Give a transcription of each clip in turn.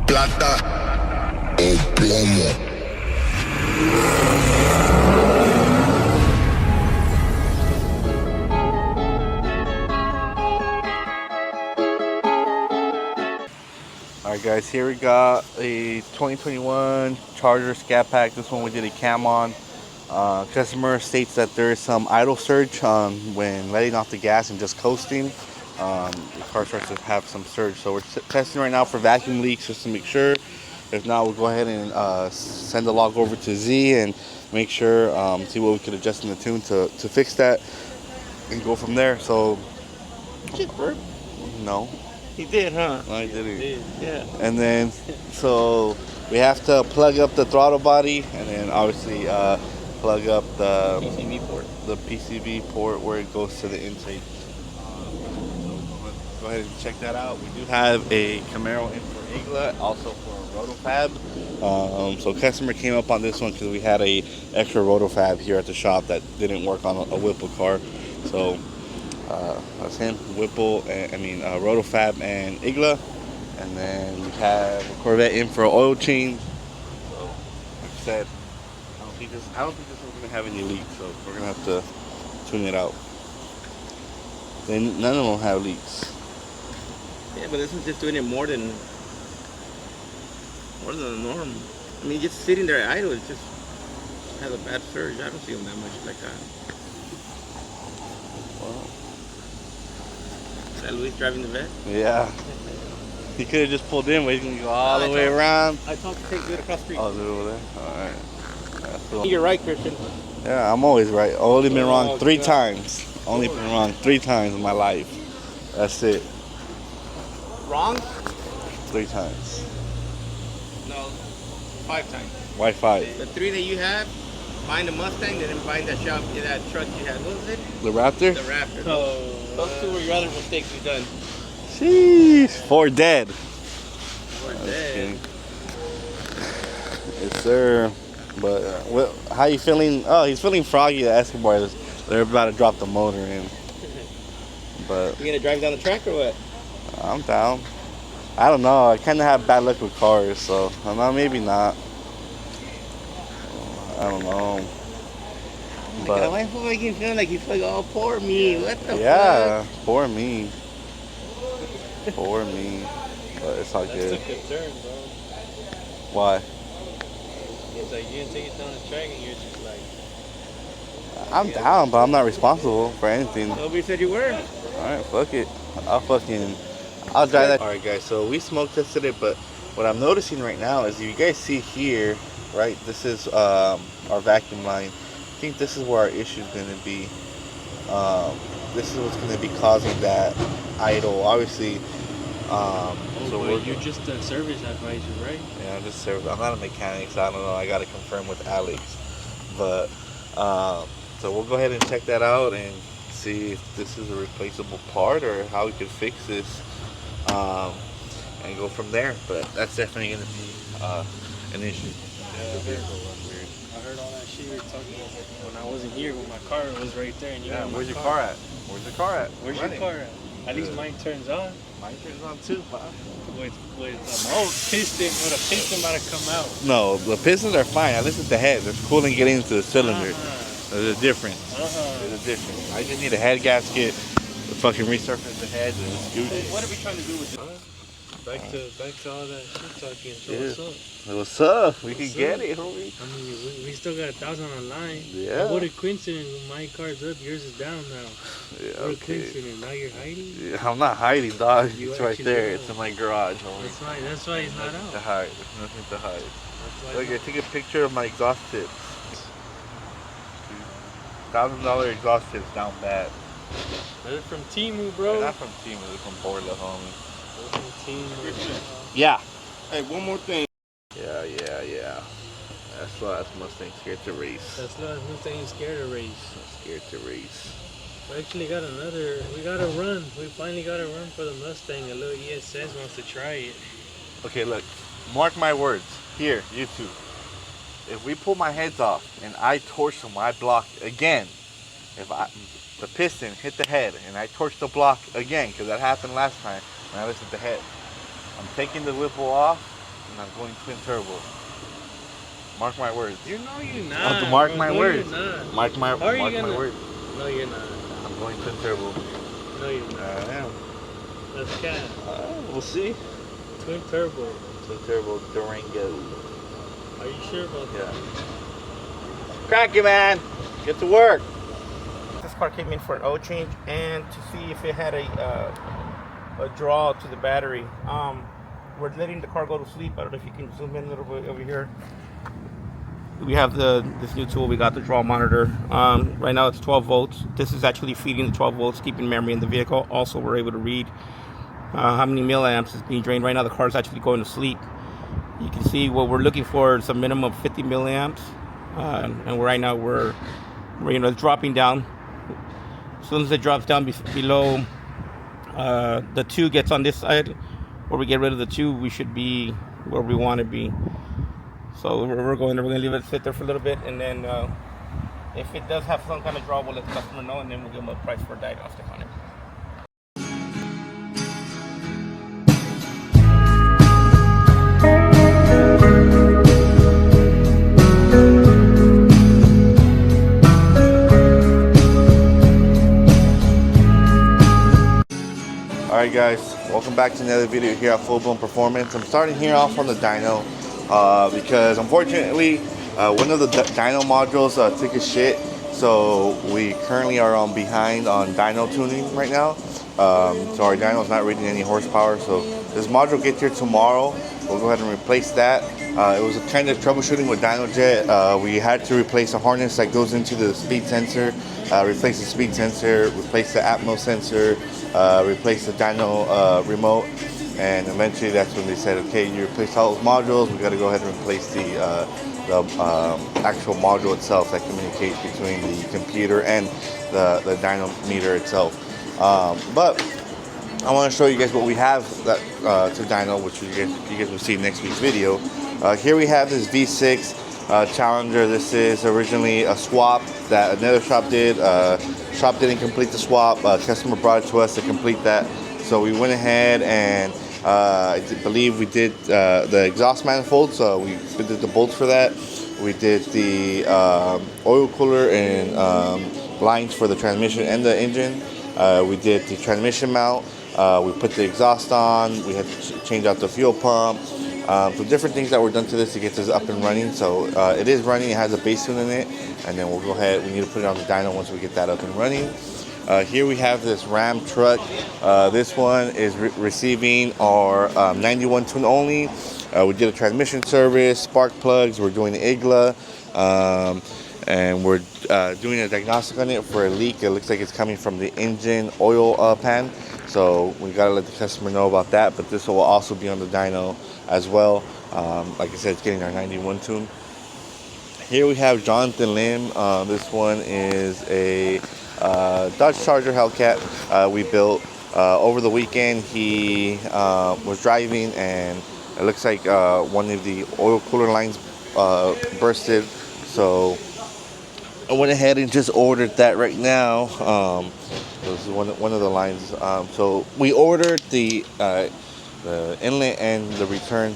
Plata o plomo. Alright guys, here we got a 2021 Charger Scat Pack. This one we did a cam on. Customer states that there is some idle surge when letting off the gas and just coasting. The car starts to have some surge. So we're testing right now for vacuum leaks just to make sure. If not, we'll go ahead and send the log over to Z and make sure, see what we could adjust in the tune to fix that and go from there. So, no. He did, huh? No, he didn't. He did, yeah. And then, so we have to plug up the throttle body, and then obviously plug up the PCV port where it goes to the intake. So go ahead and check that out. We do have a Camaro in for IGLA, also for a rotofab. So customer came up on this one because we had a extra rotofab here at the shop that didn't work on a Whipple car. So that's him, Whipple, rotofab and IGLA. And then we have a Corvette in for an oil change. So, like I said, I don't think this one's gonna have any leaks, so we're gonna have to tune it out. Then none of them have leaks. Yeah, but this one's just doing it more than the norm. I mean, just sitting there idle, it just has a bad surge. I don't see them that much like that. Wow. Is that Luis driving the vet? Yeah. He could have just pulled in, but he's gonna go all the way around. I told him to take it across the street. Oh, is it over there? Alright. Cool. You're right, Christian. Yeah, I'm always right. I've only been wrong 3 times. Only been wrong 3 times in my life. That's it. Wrong? 3 times. No, 5 times. Why 5? The 3 that you have, buying the Mustang, and then buying that truck you had. What was it? The Raptor? The Raptor. Those 2 were your other mistakes you've done. Sheesh. 4 dead. 4 dead. Yes, sir. But how you feeling? Oh, he's feeling froggy. The Escobar. They're about to drop the motor in. But You gonna drive down the track or what? I'm down. I don't know. I kind of have bad luck with cars, so maybe not. I don't know. But why do I feel like he's like, oh, poor me? What the yeah, fuck? poor me. Poor me. But it's all good. That's a good turn, bro. Why? It's like you didn't take it down the track and you're just like... I'm down, but I'm not responsible for anything. Nobody said you were. Alright, fuck it. I'll drive that. Alright guys, so we smoke tested it, but what I'm noticing right now is you guys see here, right, this is our vacuum line. I think this is where our issue is going to be. This is what's going to be causing that idle. Obviously, so you're just a service advisor, right? Yeah, I'm just service. I'm not a mechanic, so I don't know. I got to confirm with Alex. But so we'll go ahead and check that out and see if this is a replaceable part or how we could fix this, and go from there. But that's definitely going to be an issue. Yeah, I heard all that shit you were talking about when I wasn't here, when my car was right there. And you yeah, where's your car at? Where's the car at? Where's your car at? At least mine turns on. Mine turns on too, Bob. With a piston about to come out. No, the pistons are fine. At least it's the head. There's cooling getting into the cylinder. There's a difference. There's a difference. I just need a head gasket, fucking resurface the head, and it's Gucci. What are we trying to do with this? Back to all that shit talking. So yeah. What's up? We can get it, homie. I mean, we still got 1,000 online. Yeah. What a coincidence. My car's up, yours is down now. Yeah, what a coincidence. Now you're hiding? Yeah, I'm not hiding, dog. You it's right there. It's in my garage, homie. That's why he's not out. To hide. There's nothing to hide. Look, I take a picture of my exhaust tips. $1,000 exhaust tips down bad. They're from Timu, bro. They're not from Timu. They're from Borla, homie. They're from Timu. Yeah. Hey, one more thing. Yeah. That's why that's Mustang scared to race. That's not Mustang scared to race. Scared to race. We actually got we got a run. We finally got a run for the Mustang. A little ESS wants to try it. Okay, look. Mark my words. Here, YouTube. If we pull my heads off and I torch them, I block again. If the piston hit the head and I torch the block again, because that happened last time when I lifted the head. I'm taking the Whipple off And I'm going twin turbo. Mark my words. You know you're I not. have to mark Bro. my No, words. you're not. Mark my How are you gonna? words. No, you're not. I'm going twin turbo. No, you're not. I am. That's cat. We'll see. Twin turbo. Twin turbo Durango. Are you sure about that? Yeah. Crank it, man. Get to work. This car came in for an oil change and to see if it had a draw to the battery. We're letting the car go to sleep. I don't know if you can zoom in a little bit over here. We have this new tool. We got the draw monitor. Right now it's 12 volts. This is actually feeding the 12 volts, keeping memory in the vehicle. Also, we're able to read how many milliamps is being drained. Right now the car is actually going to sleep. You can see what we're looking for is a minimum of 50 milliamps. And right now we're dropping down. As soon as it drops down below the 2 gets on this side, where we get rid of the 2, we should be where we want to be. So we're going to leave it sit there for a little bit, and then if it does have some kind of draw, we'll let the customer know, and then we'll give them a price for a diagnostic on it. Alright guys, welcome back to another video here at Full Blown Performance. I'm starting here off on the dyno because unfortunately one of the dyno modules took a shit, so we currently are behind on dyno tuning right now. So our dyno is not reading any horsepower, so this module gets here tomorrow. We'll go ahead and replace that. It was a kind of troubleshooting with DynoJet. We had to replace a harness that goes into the speed sensor, replace the speed sensor, replace the Atmos sensor, replace the dyno remote, and eventually that's when they said, okay, you replace all those modules, we got to go ahead and replace the actual module itself that communicates between the computer and the dyno meter itself. But I want to show you guys what we have that to dyno, which you guys will see in next week's video. Here we have this V6 Challenger. This is originally a swap that another shop did. Shop didn't complete the swap. Customer brought it to us to complete that. So we went ahead and I believe we did the exhaust manifold. So we did the bolts for that. We did the oil cooler and lines for the transmission and the engine. We did the transmission mount. We put the exhaust on. We had to change out the fuel pump. So different things that were done to this to get this up and running. So it is running. It has a base tune in it, and then we'll go ahead. We need to put it on the dyno once we get that up and running. Here we have this Ram truck. This one is receiving our 91 tune only. We did a transmission service, spark plugs. We're doing the IGLA, and we're doing a diagnostic on it for a leak. It looks like it's coming from the engine oil pan. So we gotta let the customer know about that. But this will also be on the dyno as well. Like I said, it's getting our 91 tune. Here we have Jonathan Lim. This one is a Dodge Charger Hellcat we built over the weekend. He was driving and it looks like one of the oil cooler lines bursted. So I went ahead and just ordered that right now. This is one of the lines. So we ordered the inlet and the return,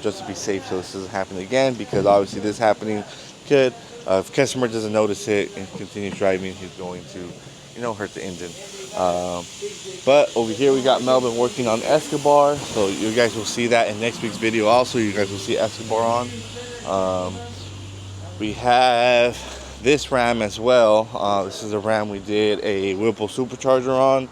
just to be safe, so this doesn't happen again. Because obviously this happening could, if customer doesn't notice it and continues driving, he's going to, hurt the engine. But over here we got Melvin working on Escobar, so you guys will see that in next week's video. Also, you guys will see Escobar on. We have this Ram as well. This is a Ram we did a Whipple supercharger on.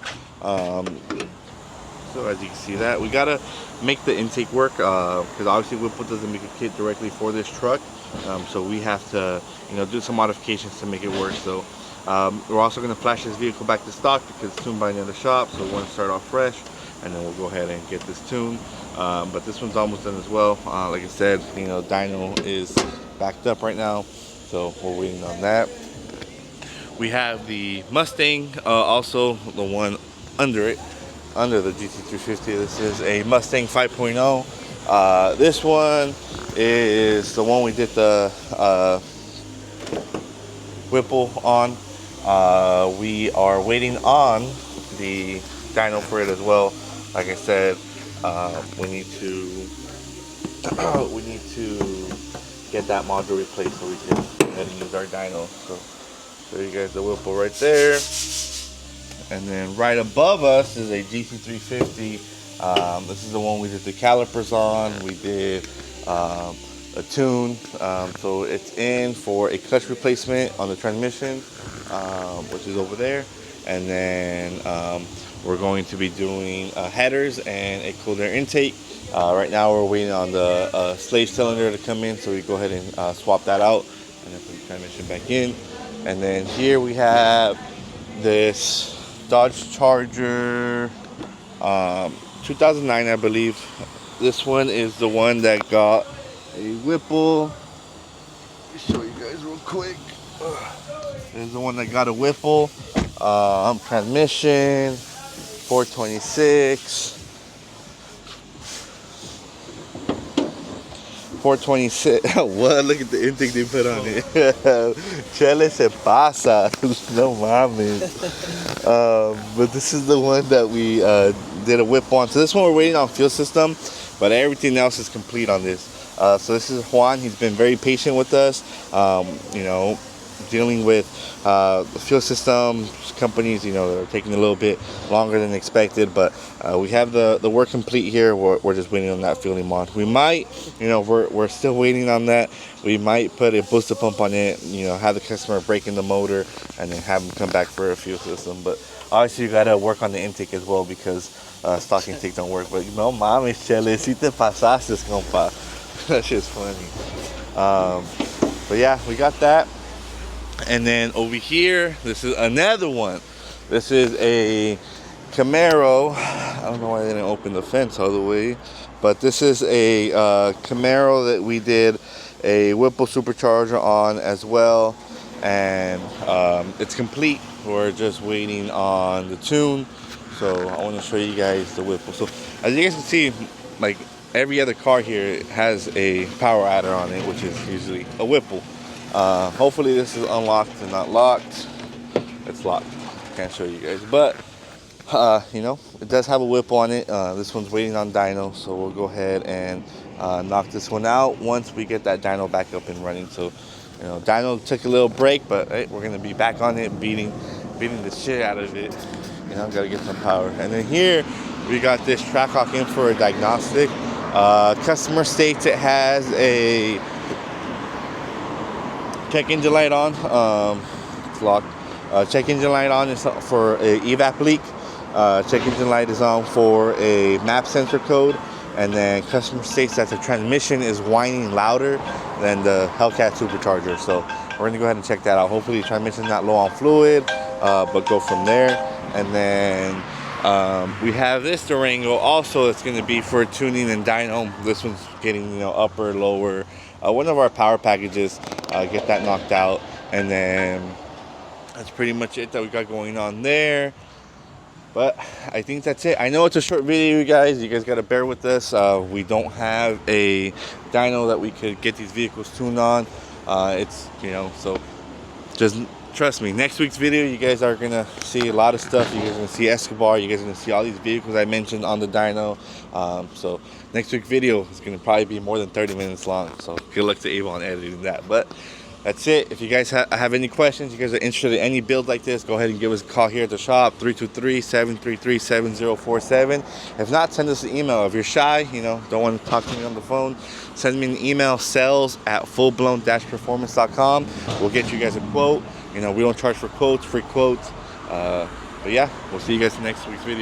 So as you can see that, we gotta make the intake work because obviously Whipple doesn't make a kit directly for this truck. So we have to, do some modifications to make it work. So we're also gonna flash this vehicle back to stock because it's tuned by another shop. So we want to start off fresh, and then we'll go ahead and get this tuned. But this one's almost done as well. Like I said, dyno is backed up right now. So we're waiting on that. We have the Mustang, also the one under it, under the GT350. This is a Mustang 5.0. This one is the one we did the Whipple on. We are waiting on the dyno for it as well. Like I said, we need to we need to get that module replaced so we can go ahead and use our dyno. So show you guys the Whipple right there. And then right above us is a GC350. This is the one we did the calipers on. We did a tune. So it's in for a clutch replacement on the transmission, which is over there. And then we're going to be doing headers and a cold air intake. Right now we're waiting on the slave cylinder to come in, so we go ahead and swap that out and then put the transmission back in. And then here we have this Dodge Charger 2009, I believe. This one is the one that got a Whipple. Let me show you guys real quick. This is the one that got a Whipple. Transmission 426. 426. What? Look at the intake they put on it. Chele se pasa. No mames. But this is the one that we did a whip on. So this one we're waiting on fuel system, but everything else is complete on this. So this is Juan. He's been very patient with us. You know, dealing with the fuel system companies, you know, they're taking a little bit longer than expected, but we have the work complete here. We're just waiting on that fueling mod. We might, you know, we're still waiting on that. We might put a booster pump on it, you know, have the customer break in the motor and then have them come back for a fuel system. But obviously you gotta work on the intake as well, because stock intake don't work. But no mames, Chele, si te pasaste, compa. That shit's funny. But yeah, we got that. And then over here, this is another one. This is a Camaro. I don't know why they didn't open the fence all the way, but this is a Camaro that we did a Whipple supercharger on as well, and it's complete. We're just waiting on the tune. So I want to show you guys the Whipple. So as you guys can see, like every other car here has a power adder on it, which is usually a Whipple. Hopefully this is unlocked and not locked. It's locked. Can't show you guys, but you know, it does have a Whipple on it. This one's waiting on dyno, so we'll go ahead and knock this one out once we get that dyno back up and running. So, you know, dyno took a little break, but hey, we're gonna be back on it, beating the shit out of it. You know, gotta get some power. And then here we got this Trackhawk in for a diagnostic. Customer states it has a check engine light on. It's locked. Check engine light on is for a evap leak. Check engine light is on for a map sensor code. And then customer states that the transmission is whining louder than the Hellcat supercharger. So we're gonna go ahead and check that out. Hopefully the transmission's not low on fluid, but go from there. And then we have this Durango also that's gonna be for tuning and dyno. This one's getting, you know, upper, lower. One of our power packages, get that knocked out. And then that's pretty much it that we got going on there. But I think that's it. I know it's a short video, you guys. You guys got to bear with us. We don't have a dyno that we could get these vehicles tuned on. It's, you know, so just trust me. Next week's video, you guys are going to see a lot of stuff. You guys are going to see Escobar. You guys are going to see all these vehicles I mentioned on the dyno. So next week's video is going to probably be more than 30 minutes long. So good luck to Ava on editing that. But that's it. If you guys have any questions, you guys are interested in any build like this, go ahead and give us a call here at the shop, 323-733-7047. If not, send us an email. If you're shy, you know, don't want to talk to me on the phone, send me an email, sales@fullblown-performance.com. We'll get you guys a quote. You know, we don't charge for quotes, free quotes. But yeah, we'll see you guys in next week's video.